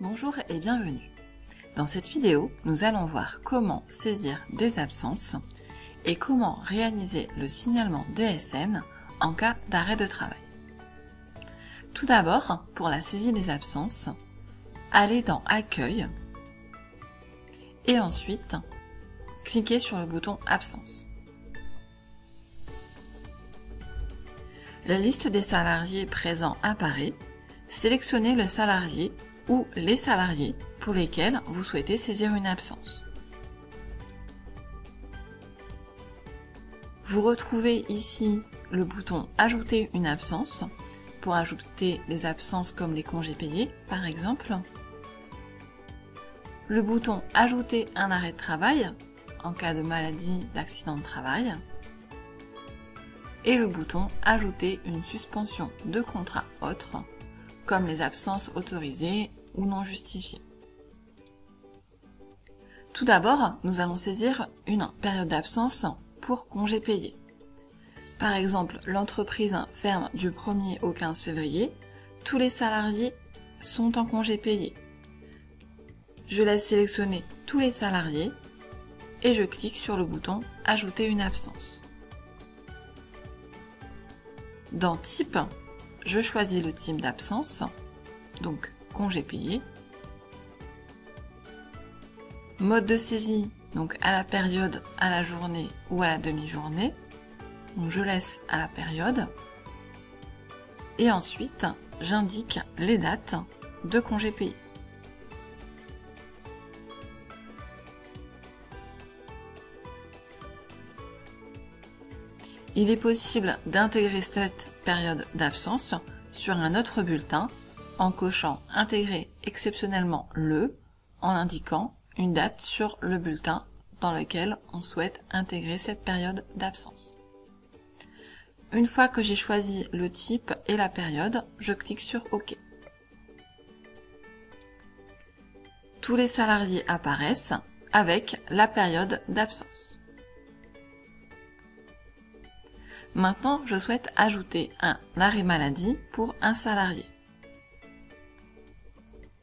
Bonjour et bienvenue. Dans cette vidéo, nous allons voir comment saisir des absences et comment réaliser le signalement DSN en cas d'arrêt de travail. Tout d'abord, pour la saisie des absences, allez dans Accueil et ensuite cliquez sur le bouton Absence. La liste des salariés présents apparaît. Sélectionnez le salarié ou les salariés pour lesquels vous souhaitez saisir une absence. Vous retrouvez ici le bouton Ajouter une absence pour ajouter des absences comme les congés payés par exemple. Le bouton Ajouter un arrêt de travail en cas de maladie, d'accident de travail. Et le bouton Ajouter une suspension de contrat autre, comme les absences autorisées ou non justifiées. Tout d'abord, nous allons saisir une période d'absence pour congés payés. Par exemple, l'entreprise ferme du 1er au 15 février, tous les salariés sont en congés payés. Je laisse sélectionner tous les salariés et je clique sur le bouton Ajouter une absence. Dans Type, je choisis le type d'absence, donc congé payé. Mode de saisie, donc à la période, à la journée ou à la demi-journée. Donc je laisse à la période. Et ensuite, j'indique les dates de congé payé. Il est possible d'intégrer cette période d'absence sur un autre bulletin en cochant « Intégrer exceptionnellement le » en indiquant une date sur le bulletin dans lequel on souhaite intégrer cette période d'absence. Une fois que j'ai choisi le type et la période, je clique sur OK. Tous les salariés apparaissent avec la période d'absence. Maintenant, je souhaite ajouter un arrêt maladie pour un salarié.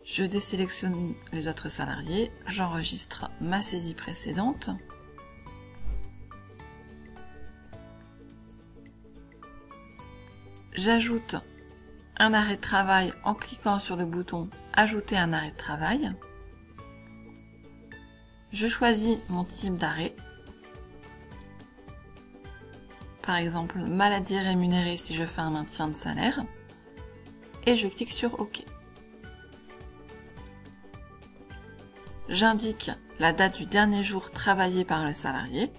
Je désélectionne les autres salariés, j'enregistre ma saisie précédente. J'ajoute un arrêt de travail en cliquant sur le bouton « Ajouter un arrêt de travail ». Je choisis mon type d'arrêt. Par exemple, maladie rémunérée si je fais un maintien de salaire. Et je clique sur OK. J'indique la date du dernier jour travaillé par le salarié.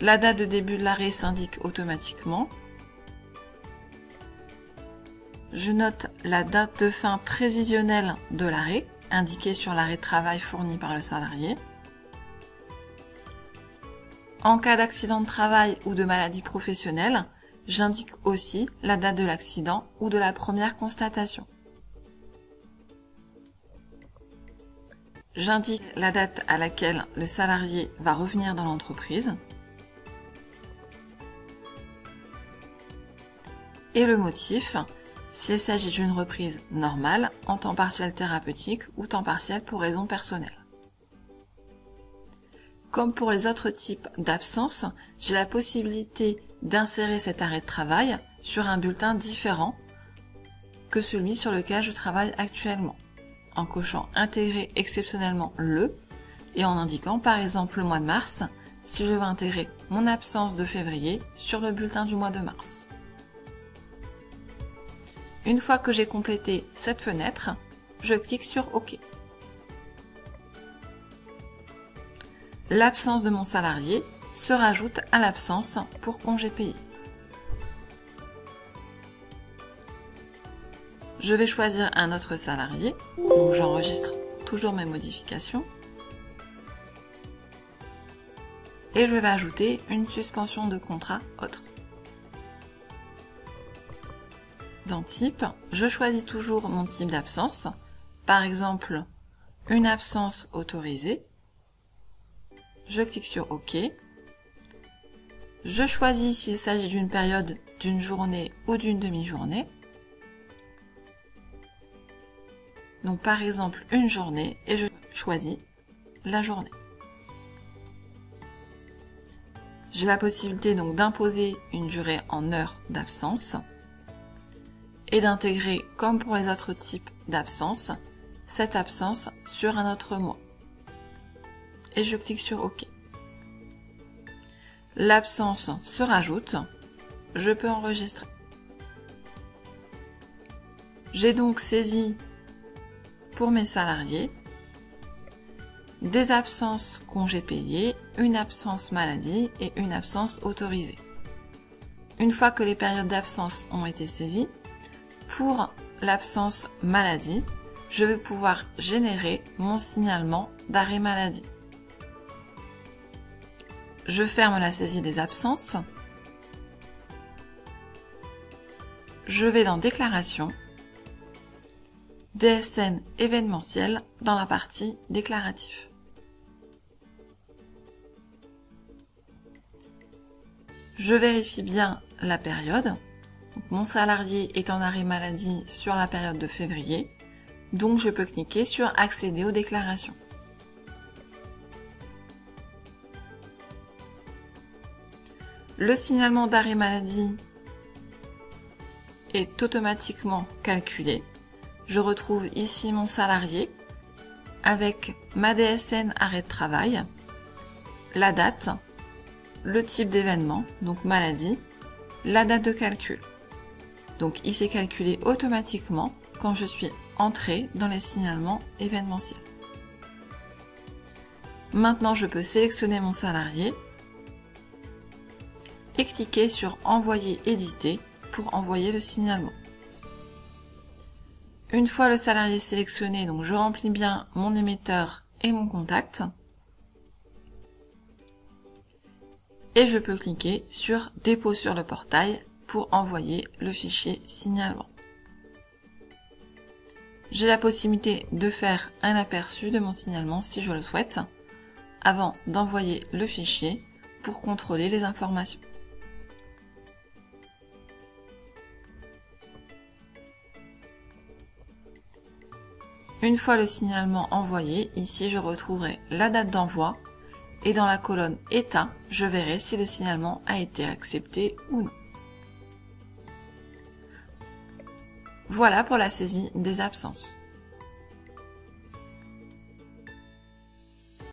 La date de début de l'arrêt s'indique automatiquement. Je note la date de fin prévisionnelle de l'arrêt, indiquée sur l'arrêt de travail fourni par le salarié. En cas d'accident de travail ou de maladie professionnelle, j'indique aussi la date de l'accident ou de la première constatation. J'indique la date à laquelle le salarié va revenir dans l'entreprise et le motif, s'il s'agit d'une reprise normale, en temps partiel thérapeutique ou temps partiel pour raison personnelle. Comme pour les autres types d'absence, j'ai la possibilité d'insérer cet arrêt de travail sur un bulletin différent que celui sur lequel je travaille actuellement, en cochant « Intégrer exceptionnellement le » et en indiquant par exemple le mois de mars, si je veux intégrer mon absence de février sur le bulletin du mois de mars. Une fois que j'ai complété cette fenêtre, je clique sur OK. L'absence de mon salarié se rajoute à l'absence pour congé payé. Je vais choisir un autre salarié, donc j'enregistre toujours mes modifications. Et je vais ajouter une suspension de contrat autre. Dans Type, je choisis toujours mon type d'absence, par exemple une absence autorisée. Je clique sur OK. Je choisis s'il s'agit d'une période d'une journée ou d'une demi-journée. donc par exemple une journée, et je choisis la journée. J'ai la possibilité donc d'imposer une durée en heures d'absence et d'intégrer, comme pour les autres types d'absence, cette absence sur un autre mois. Et je clique sur OK. L'absence se rajoute, je peux enregistrer. J'ai donc saisi pour mes salariés des absences congés payés, une absence maladie et une absence autorisée. Une fois que les périodes d'absence ont été saisies, pour l'absence maladie, je vais pouvoir générer mon signalement d'arrêt maladie. Je ferme la saisie des absences. Je vais dans Déclaration, DSN événementiel dans la partie Déclaratif. Je vérifie bien la période. Donc, mon salarié est en arrêt maladie sur la période de février, donc je peux cliquer sur Accéder aux déclarations. Le signalement d'arrêt maladie est automatiquement calculé. Je retrouve ici mon salarié avec ma DSN arrêt de travail, la date, le type d'événement, donc maladie, la date de calcul. Donc il s'est calculé automatiquement quand je suis entrée dans les signalements événementiels. Maintenant, je peux sélectionner mon salarié et cliquer sur Envoyer éditer pour envoyer le signalement. Une fois le salarié sélectionné, donc je remplis bien mon émetteur et mon contact. Et je peux cliquer sur Dépôt sur le portail pour envoyer le fichier signalement. J'ai la possibilité de faire un aperçu de mon signalement si je le souhaite, avant d'envoyer le fichier pour contrôler les informations. Une fois le signalement envoyé, ici je retrouverai la date d'envoi et dans la colonne État, je verrai si le signalement a été accepté ou non. Voilà pour la saisie des absences.